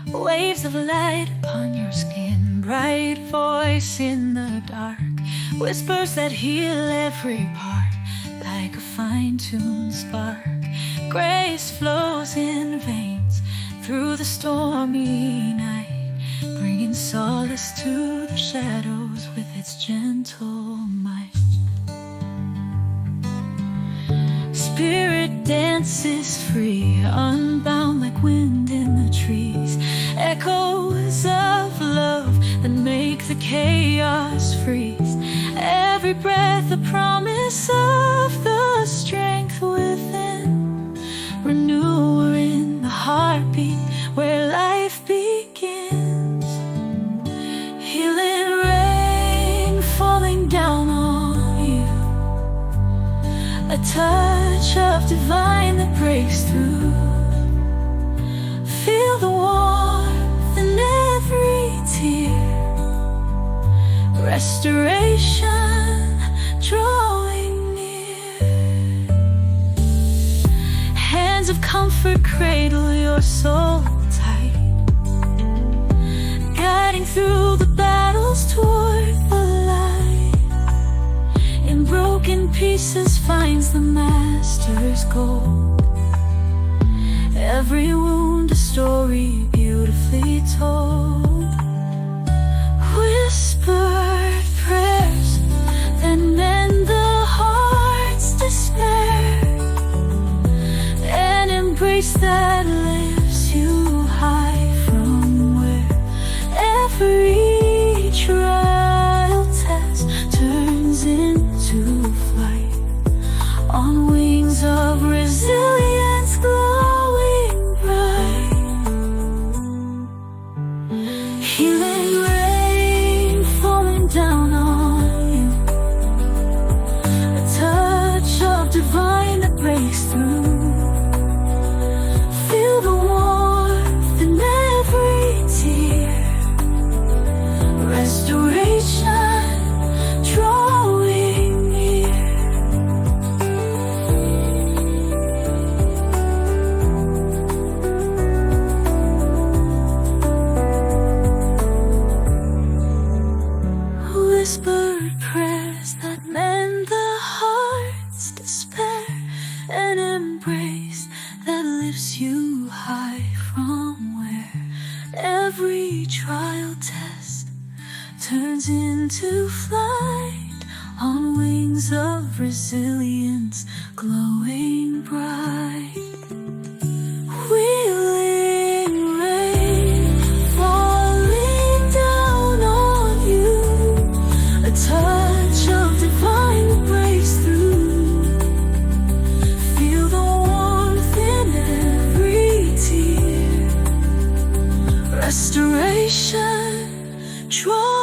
Waves of light upon your skin, bright voice in the dark, whispers that heal every part, like a fine-tuned spark. Grace flows in veins through the stormy night, bringing solace to the shadows with its gentle might. Spirit dances free, unbound like wind in the trees, echoes of love that make the chaos freeze. Every breath a promise of the strength within, renewal in the heartbeat where life begins. Healing rain falling down on you, a touch of divine that breaks through. Feel the warmth in every tear, restoration drawing near. Hands of comfort cradle your soul tight, guiding through the battles toward the light. In broken pieces finds the master's gold, every wound a story beautifully told. Whispered prayers that mend the heart's despair, an embrace that lifts you high from where every trial test turns into flight, on wings of resilience glowing bright. Healing rain falling down on you, a touch of divine that breaks through. Feel the warmth in every tear, restoration drawing near. Whispered prayers that mend the heart's despair, an embrace that lifts you high from where every trial test turns into flight, on wings of resilience glowing bright. Wheeling rain falling down on you, a touch of divine that breaks through. Feel the warmth in every tear, restoration draw